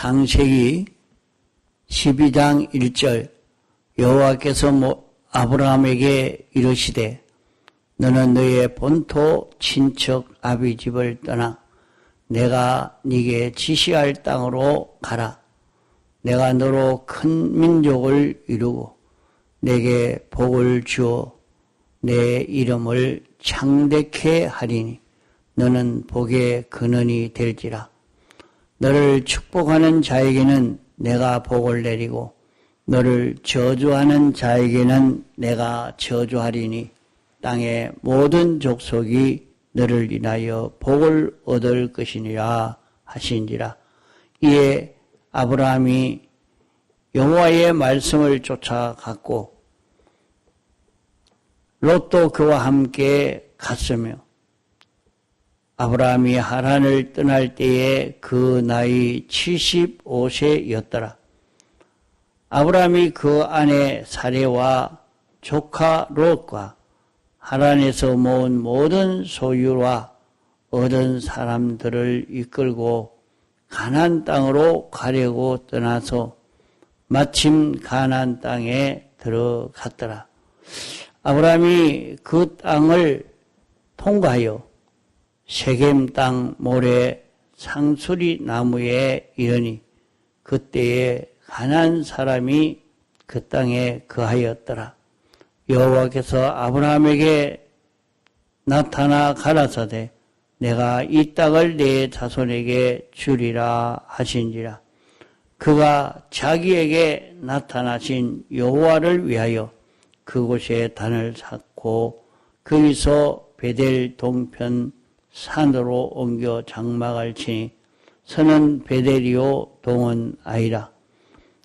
창세기 12장 1절 여호와께서 아브라함에게 이르시되 너는 너의 본토 친척 아비 집을 떠나 내가 네게 지시할 땅으로 가라. 내가 너로 큰 민족을 이루고 내게 복을 주어 내 이름을 창대케 하리니 너는 복의 근원이 될지라. 너를 축복하는 자에게는 내가 복을 내리고 너를 저주하는 자에게는 내가 저주하리니 땅의 모든 족속이 너를 인하여 복을 얻을 것이니라 하신지라. 이에 아브라함이 여호와의 말씀을 쫓아갔고 롯도 그와 함께 갔으며 아브라함이 하란을 떠날 때에 그 나이 75세였더라. 아브라함이 그 아내 사레와 조카 롯과 하란에서 모은 모든 소유와 얻은 사람들을 이끌고 가나안 땅으로 가려고 떠나서 마침 가나안 땅에 들어갔더라. 아브라함이 그 땅을 통과하여 세겜 땅 모래 상수리 나무에 이르니 그때에 가나안 사람이 그 땅에 거하였더라. 여호와께서 아브라함에게 나타나 가라사대 내가 이 땅을 내 자손에게 주리라 하신지라. 그가 자기에게 나타나신 여호와를 위하여 그곳에 단을 쌓고 거기서 베델 동편 산으로 옮겨 장막을 치니 서는 베델이요 동은 아니라.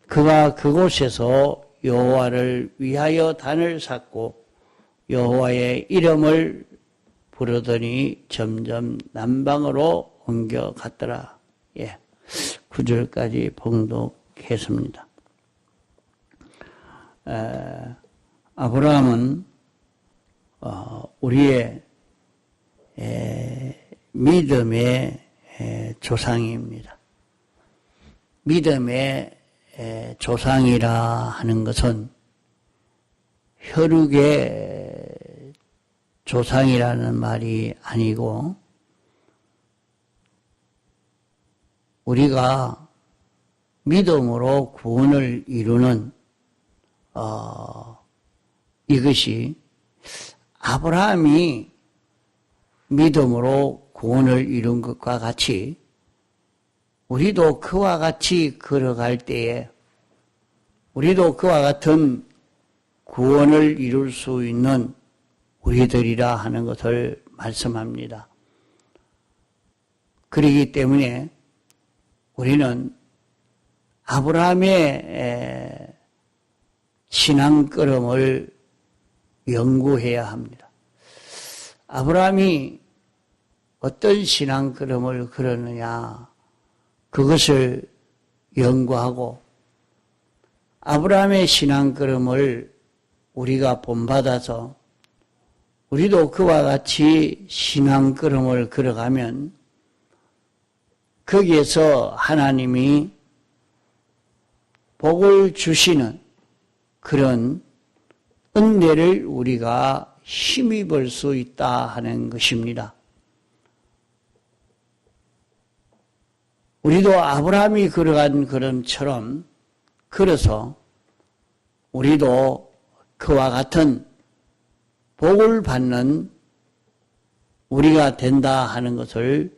그가 그곳에서 여호와를 위하여 단을 쌓고 여호와의 이름을 부르더니 점점 남방으로 옮겨갔더라. 9절까지 봉독했습니다. 아브라함은 우리의 믿음의 조상입니다. 믿음의 조상이라 하는 것은 혈육의 조상이라는 말이 아니고 우리가 믿음으로 구원을 이루는 이것이 아브라함이 믿음으로 구원을 이룬 것과 같이 우리도 그와 같이 걸어갈 때에 우리도 그와 같은 구원을 이룰 수 있는 우리들이라 하는 것을 말씀합니다. 그렇기 때문에 우리는 아브라함의 신앙걸음을 연구해야 합니다. 아브라함이 어떤 신앙걸음을 걸었느냐 그것을 연구하고 아브라함의 신앙걸음을 우리가 본받아서 우리도 그와 같이 신앙걸음을 걸어가면 거기에서 하나님이 복을 주시는 그런 은혜를 우리가 힘입을 수 있다 하는 것입니다. 우리도 아브라함이 걸어간 걸음처럼 걸어서 우리도 그와 같은 복을 받는 우리가 된다 하는 것을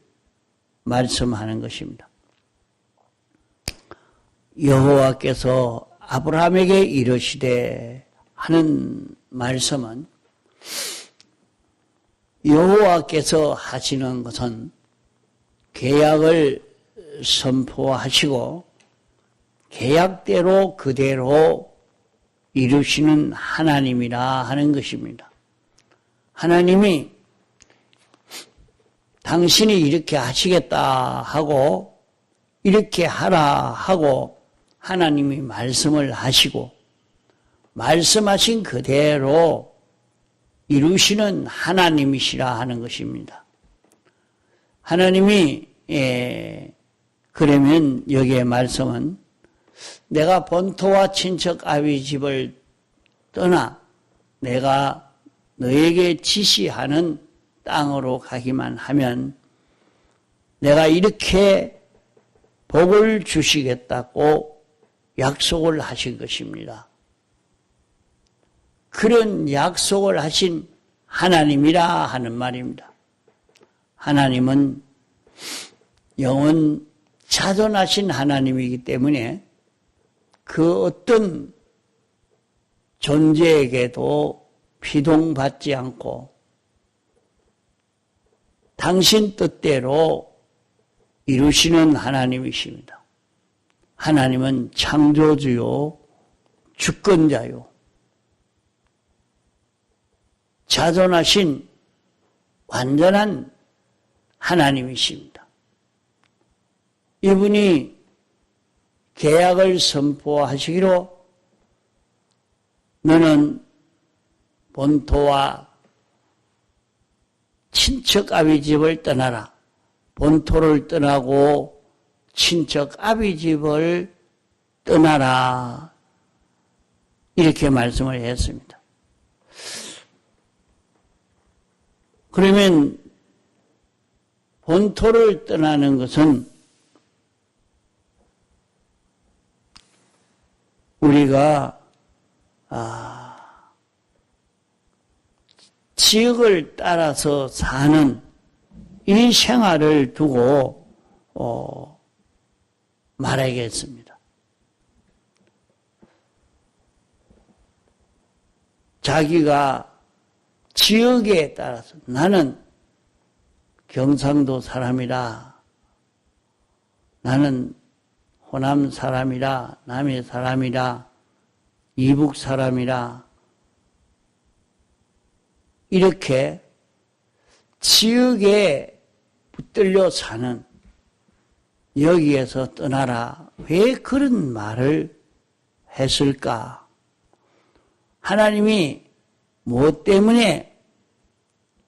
말씀하는 것입니다. 여호와께서 아브라함에게 이르시되 하는 말씀은 여호와께서 하시는 것은 계약을 선포하시고 계약대로 그대로 이루시는 하나님이라 하는 것입니다. 하나님이 당신이 이렇게 하시겠다 하고 이렇게 하라 하고 하나님이 말씀을 하시고 말씀하신 그대로 이루시는 하나님이시라 하는 것입니다. 하나님이 그러면 여기에 말씀은 내가 본토와 친척 아비 집을 떠나 내가 너에게 지시하는 땅으로 가기만 하면 내가 이렇게 복을 주시겠다고 약속을 하신 것입니다. 그런 약속을 하신 하나님이라 하는 말입니다. 하나님은 영원 자존하신 하나님이기 때문에 그 어떤 존재에게도 피동받지 않고 당신 뜻대로 이루시는 하나님이십니다. 하나님은 창조주요, 주권자요, 자존하신 완전한 하나님이십니다. 이분이 계약을 선포하시기로 너는 본토와 친척 아비 집을 떠나라. 본토를 떠나고 친척 아비 집을 떠나라. 이렇게 말씀을 했습니다. 그러면 본토를 떠나는 것은 우리가 지역을 따라서 사는 이 생활을 두고 말하겠습니다. 자기가 지역에 따라서 나는 경상도 사람이라, 나는 호남 사람이라, 남해 사람이라, 이북 사람이라, 이렇게 지역에 붙들려 사는, 여기에서 떠나라. 왜 그런 말을 했을까? 하나님이 무엇 때문에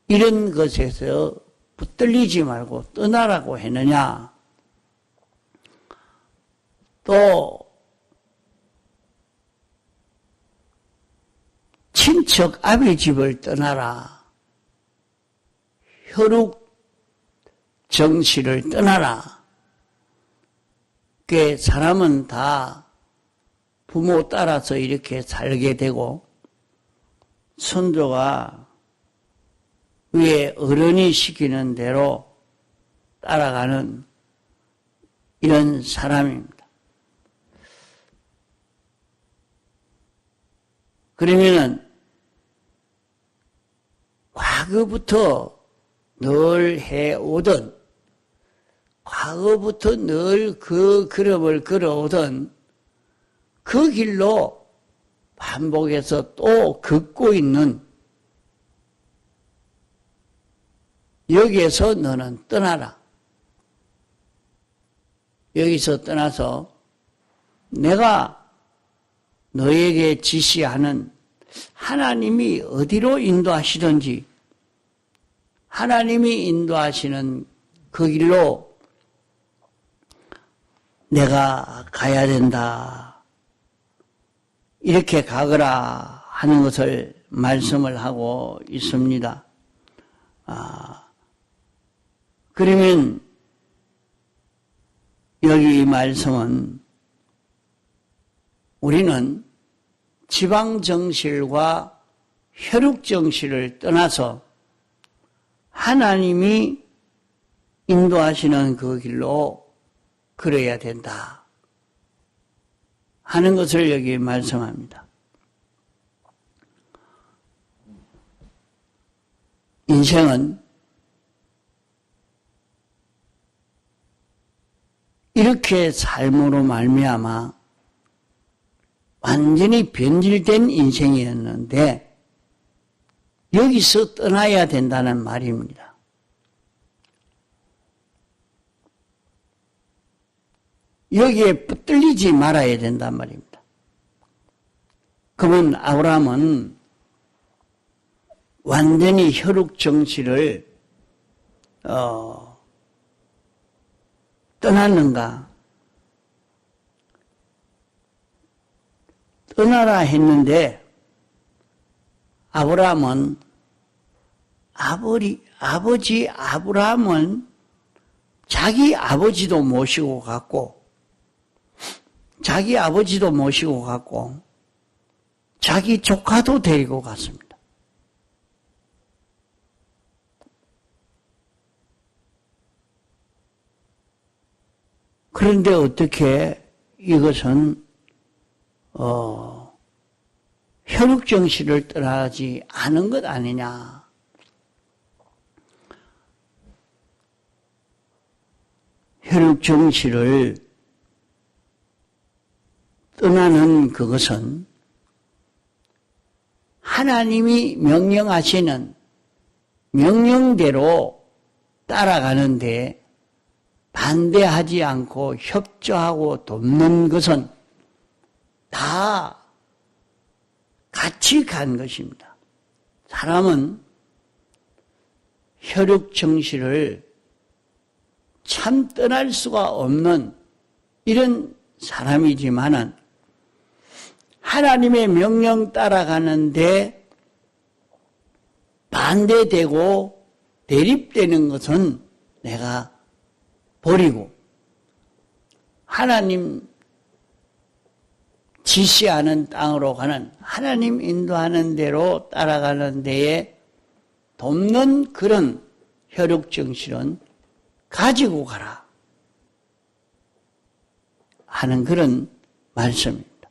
이런 것에서 붙들리지 말고 떠나라고 했느냐? 또 친척 아비 집을 떠나라. 혈육 정씨를 떠나라. 그 사람은 다 부모 따라서 이렇게 살게 되고 선조가 위에 어른이 시키는 대로 따라가는 이런 사람입니다. 그러면은 과거부터 늘 해오던, 과거부터 늘 그 걸음을 걸어오던 그 길로 반복해서 또 걷고 있는, 여기에서 너는 떠나라. 여기서 떠나서 내가 너에게 지시하는 하나님이 어디로 인도하시든지 하나님이 인도하시는 그 길로 내가 가야 된다. 이렇게 가거라 하는 것을 말씀을 하고 있습니다. 그러면 여기 이 말씀은 우리는 지방정실과 혈육정실을 떠나서 하나님이 인도하시는 그 길로 걸어야 된다 하는 것을 여기 말씀합니다. 인생은 이렇게 삶으로 말미암아 완전히 변질된 인생이었는데 여기서 떠나야 된다는 말입니다. 여기에 붙들리지 말아야 된단 말입니다. 그러면 아브라함은 완전히 혈육 정치를 떠났는가? 떠나라 했는데 아브라함은 아버지 아브라함은 자기 아버지도 모시고 갔고 자기 아버지도 모시고 갔고 자기 조카도 데리고 갔습니다. 그런데 어떻게 이것은 혈육정신을 떠나지 않은 것 아니냐. 혈육정신을 떠나는 그것은 하나님이 명령하시는 명령대로 따라가는데 반대하지 않고 협조하고 돕는 것은 다 같이 간 것입니다. 사람은 혈육정신을 참 떠날 수가 없는 이런 사람이지만은 하나님의 명령 따라가는데 반대되고 대립되는 것은 내가 버리고 하나님 지시하는 땅으로 가는 하나님 인도하는 대로 따라가는 데에 돕는 그런 혈육정신은 가지고 가라 하는 그런 말씀입니다.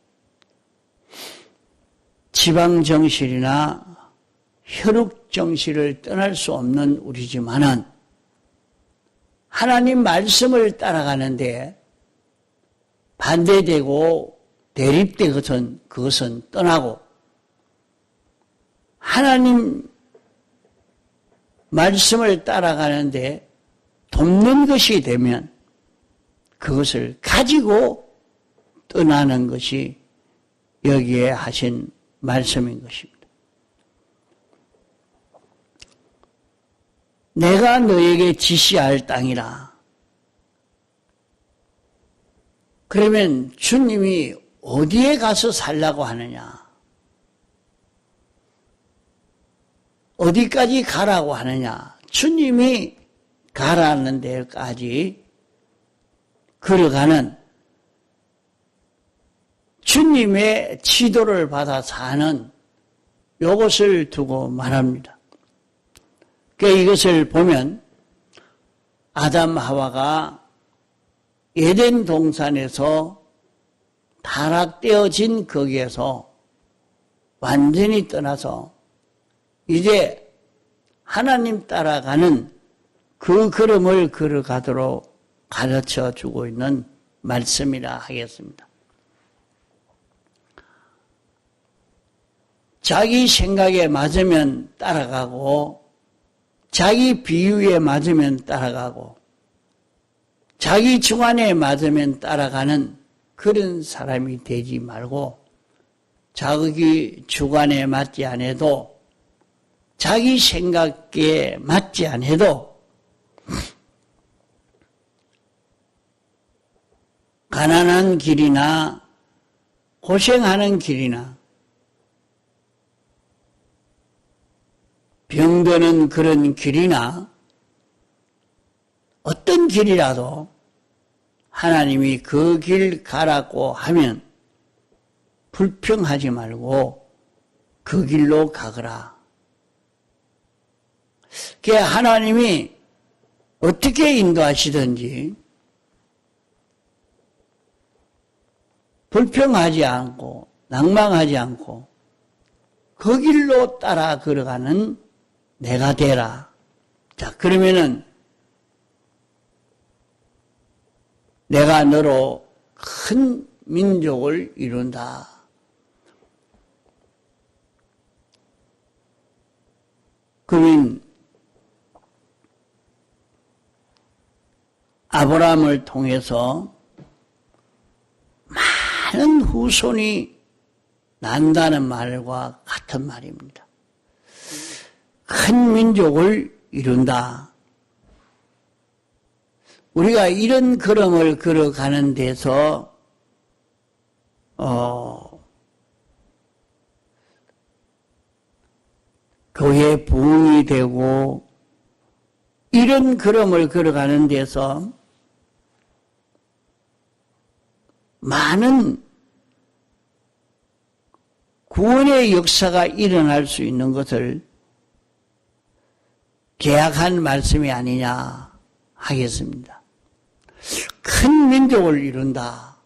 지방정신이나 혈육정신을 떠날 수 없는 우리지만은 하나님 말씀을 따라가는데 반대되고 대립되거든 그것은 떠나고 하나님 말씀을 따라가는데 돕는 것이 되면 그것을 가지고 떠나는 것이 여기에 하신 말씀인 것입니다. 내가 너에게 지시할 땅이라. 그러면 주님이 어디에 가서 살라고 하느냐? 어디까지 가라고 하느냐? 주님이 가라는 데까지 걸어가는 주님의 지도를 받아 사는 이것을 두고 말합니다. 그러니까 이것을 보면 아담 하와가 에덴 동산에서 타락되어진 거기에서 완전히 떠나서 이제 하나님 따라가는 그 걸음을 걸어가도록 가르쳐 주고 있는 말씀이라 하겠습니다. 자기 생각에 맞으면 따라가고 자기 비유에 맞으면 따라가고 자기 주관에 맞으면 따라가는 그런 사람이 되지 말고 자기 주관에 맞지 않아도 자기 생각에 맞지 않아도 가난한 길이나 고생하는 길이나 병드는 그런 길이나 어떤 길이라도 하나님이 그 길 가라고 하면 불평하지 말고 그 길로 가거라. 그 하나님이 어떻게 인도하시든지 불평하지 않고 낭망하지 않고 그 길로 따라 걸어가는 내가 되라. 자, 그러면은 내가 너로 큰 민족을 이룬다. 그러면 아브라함을 통해서 많은 후손이 난다는 말과 같은 말입니다. 큰 민족을 이룬다. 우리가 이런 걸음을 걸어가는 데서 교회 부흥이 되고 이런 걸음을 걸어가는 데서 많은 구원의 역사가 일어날 수 있는 것을 계약한 말씀이 아니냐 하겠습니다. 큰 민족을 이룬다.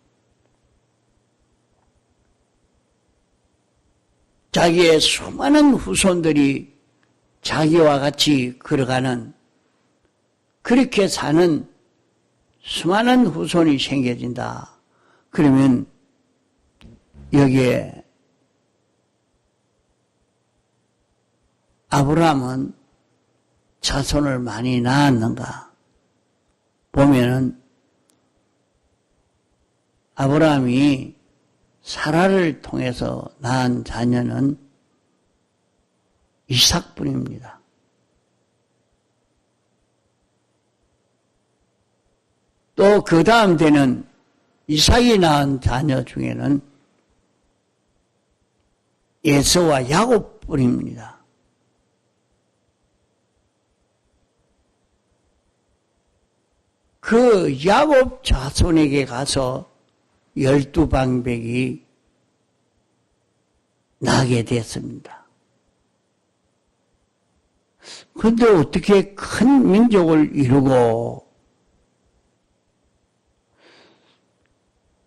자기의 수많은 후손들이 자기와 같이 걸어가는, 그렇게 사는 수많은 후손이 생겨진다. 그러면 여기에 아브라함은 자손을 많이 낳았는가 보면은 아브라함이 사라를 통해서 낳은 자녀는 이삭뿐입니다. 또 그 다음 때는 이삭이 낳은 자녀 중에는 에서와 야곱뿐입니다. 그 야곱 자손에게 가서 12방백이 나게 됐습니다. 그런데 어떻게 큰 민족을 이루고,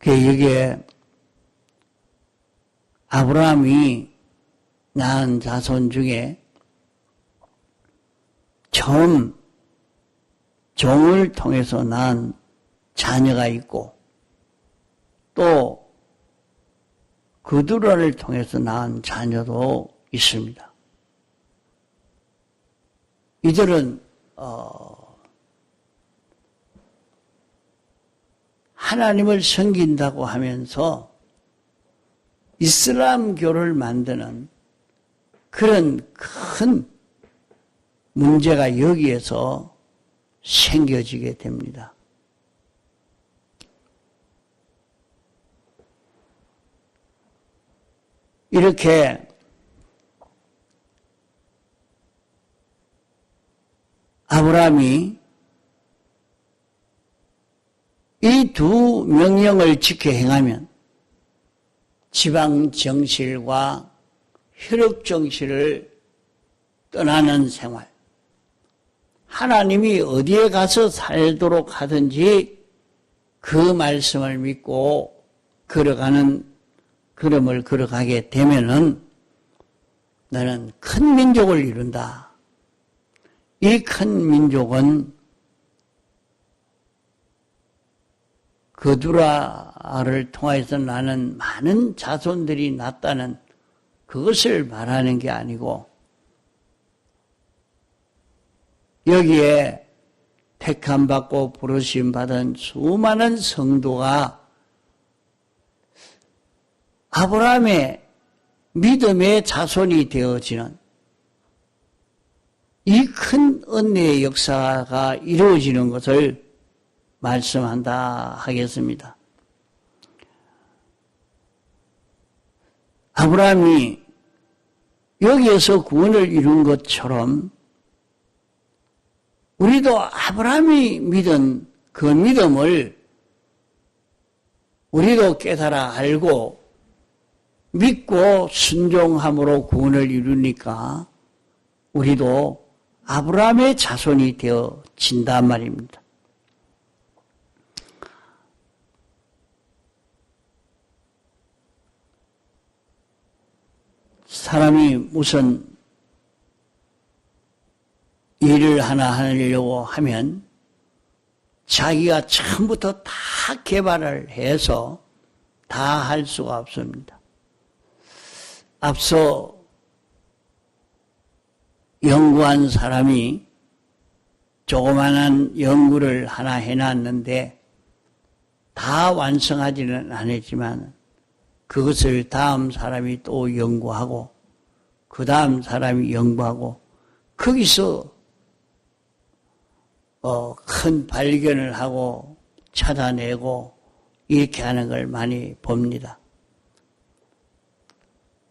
여기에 아브라함이 낳은 자손 중에 처음 종을 통해서 낳은 자녀가 있고, 또 그두라를 통해서 낳은 자녀도 있습니다. 이들은 하나님을 섬긴다고 하면서 이슬람교를 만드는 그런 큰 문제가 여기에서 생겨지게 됩니다. 이렇게 아브라함이 이 두 명령을 지켜 행하면 지방 정실과 혈육 정실을 떠나는 생활, 하나님이 어디에 가서 살도록 하든지 그 말씀을 믿고 걸어가는 걸음을 걸어가게 되면은 너는 큰 민족을 이룬다. 이 큰 민족은 그두라를 통해서 나는 많은 자손들이 났다는 그것을 말하는 게 아니고, 여기에 택함받고 부르심 받은 수많은 성도가 아브라함의 믿음의 자손이 되어지는 이 큰 은혜의 역사가 이루어지는 것을 말씀한다 하겠습니다. 아브라함이 여기에서 구원을 이룬 것처럼 우리도 아브라함이 믿은 그 믿음을 우리도 깨달아 알고 믿고 순종함으로 구원을 이루니까 우리도 아브라함의 자손이 되어진단 말입니다. 사람이 무슨 일을 하나 하려고 하면 자기가 처음부터 다 개발을 해서 다 할 수가 없습니다. 앞서 연구한 사람이 조그마한 연구를 하나 해놨는데 다 완성하지는 않았지만 그것을 다음 사람이 또 연구하고 그 다음 사람이 연구하고 거기서 큰 발견을 하고 찾아내고 이렇게 하는 걸 많이 봅니다.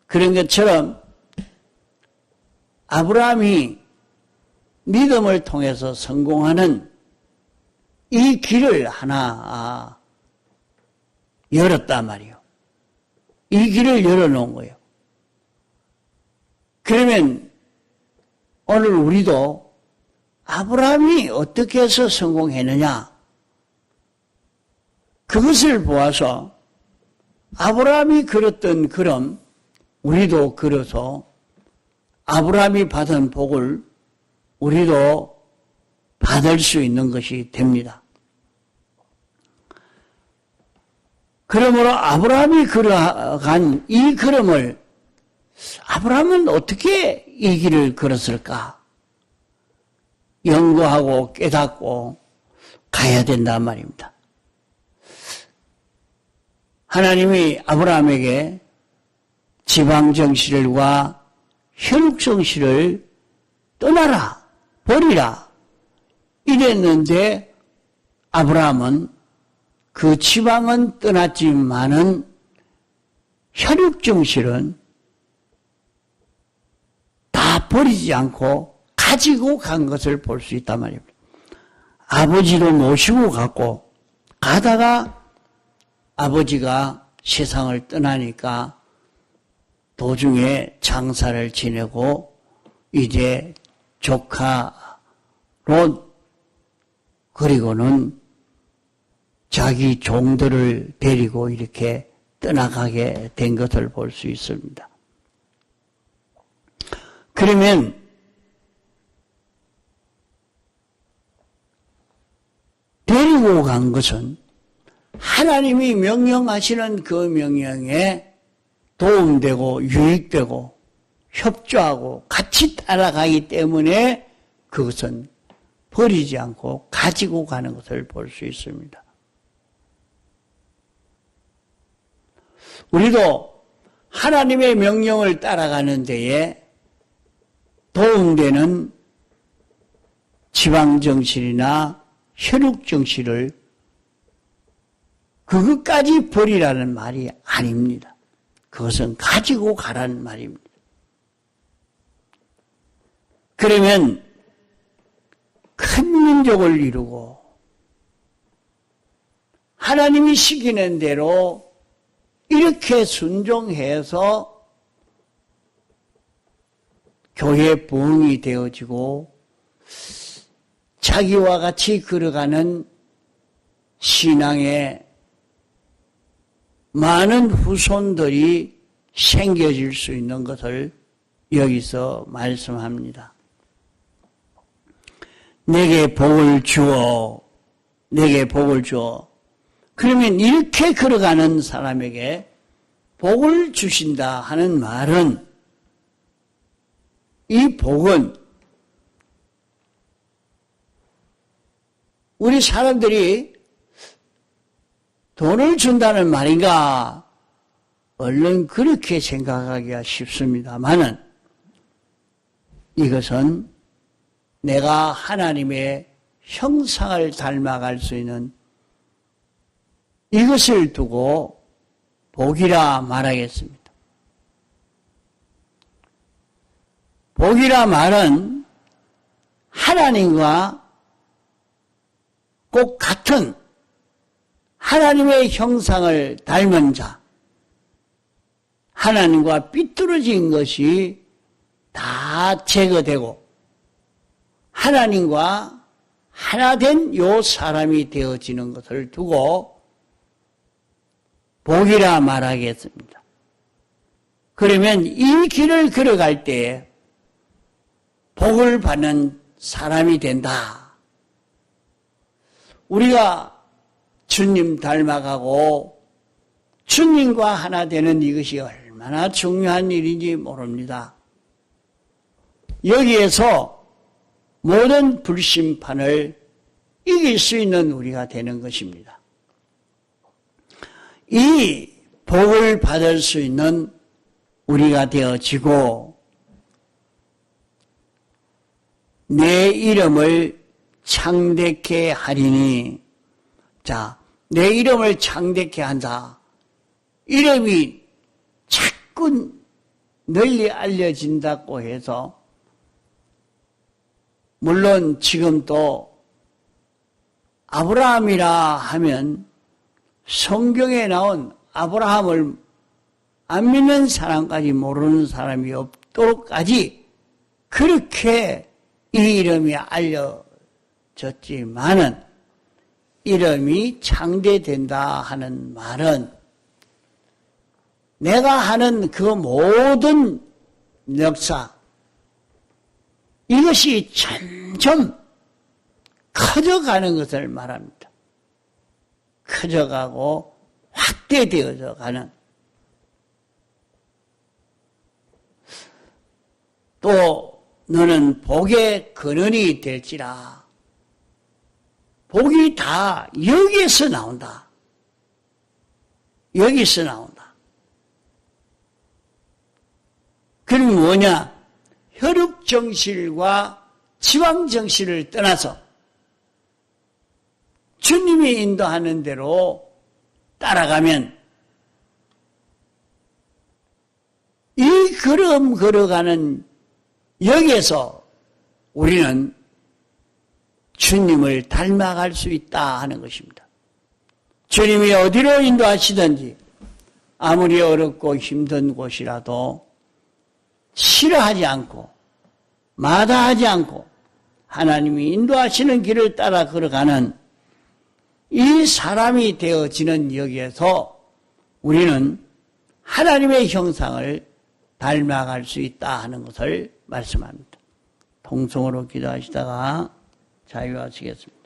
그런 것처럼 아브라함이 믿음을 통해서 성공하는 이 길을 하나 열었단 말이에요. 이 길을 열어놓은 거예요. 그러면 오늘 우리도 아브라함이 어떻게 해서 성공했느냐, 그것을 보아서 아브라함이 걸었던 걸음 우리도 걸어서 아브라함이 받은 복을 우리도 받을 수 있는 것이 됩니다. 그러므로 아브라함이 걸어간 이 걸음을 아브라함은 어떻게 이 길을 걸었을까? 연구하고 깨닫고 가야 된단 말입니다. 하나님이 아브라함에게 지방정실과 혈육정실을 떠나라, 버리라 이랬는데 아브라함은 그 지방은 떠났지만은 혈육정실은 다 버리지 않고 가지고 간 것을 볼 수 있단 말입니다. 아버지도 모시고 갔고 가다가 아버지가 세상을 떠나니까 도중에 장사를 지내고 이제 조카 롯 그리고는 자기 종들을 데리고 이렇게 떠나가게 된 것을 볼 수 있습니다. 그러면 데리고 간 것은 하나님이 명령하시는 그 명령에 도움되고 유익되고 협조하고 같이 따라가기 때문에 그것은 버리지 않고 가지고 가는 것을 볼 수 있습니다. 우리도 하나님의 명령을 따라가는 데에 도움되는 지방정신이나 혈육정신을 그것까지 버리라는 말이 아닙니다. 그것은 가지고 가라는 말입니다. 그러면 큰 민족을 이루고 하나님이 시키는 대로 이렇게 순종해서 교회 부흥이 되어지고 자기와 같이 걸어가는 신앙의 많은 후손들이 생겨질 수 있는 것을 여기서 말씀합니다. 내게 복을 주어, 내게 복을 주어. 그러면 이렇게 걸어가는 사람에게 복을 주신다 하는 말은 이 복은 우리 사람들이 돈을 준다는 말인가? 얼른 그렇게 생각하기가 쉽습니다만은 이것은 내가 하나님의 형상을 닮아갈 수 있는 이것을 두고 복이라 말하겠습니다. 복이라 말은 하나님과 꼭 같은 하나님의 형상을 닮은 자, 하나님과 삐뚤어진 것이 다 제거되고 하나님과 하나 된 요 사람이 되어지는 것을 두고 복이라 말하겠습니다. 그러면 이 길을 걸어갈 때에 복을 받는 사람이 된다. 우리가 주님 닮아가고 주님과 하나 되는 이것이 얼마나 중요한 일인지 모릅니다. 여기에서 모든 불심판을 이길 수 있는 우리가 되는 것입니다. 이 복을 받을 수 있는 우리가 되어지고 내 이름을 창대케 하리니. 자, 내 이름을 창대케 한다. 이름이 자꾸 널리 알려진다고 해서, 물론 지금 또 아브라함이라 하면 성경에 나온 아브라함을 안 믿는 사람까지 모르는 사람이 없도록까지 그렇게 이 이름이 알려졌지만은, 이름이 창대된다 하는 말은 내가 하는 그 모든 역사, 이것이 점점 커져가는 것을 말합니다. 커져가고 확대되어져 가는. 또 너는 복의 근원이 될지라. 복이 다 여기에서 나온다. 여기서 나온다. 그럼 뭐냐? 혈육정실과 지방정실을 떠나서 주님이 인도하는 대로 따라가면 이 걸음 걸어가는 여기에서 우리는 주님을 닮아갈 수 있다 하는 것입니다. 주님이 어디로 인도하시든지 아무리 어렵고 힘든 곳이라도 싫어하지 않고 마다하지 않고 하나님이 인도하시는 길을 따라 걸어가는 이 사람이 되어지는 여기에서 우리는 하나님의 형상을 닮아갈 수 있다 하는 것을 말씀합니다. 통성으로 기도하시다가 자유하시겠습니다.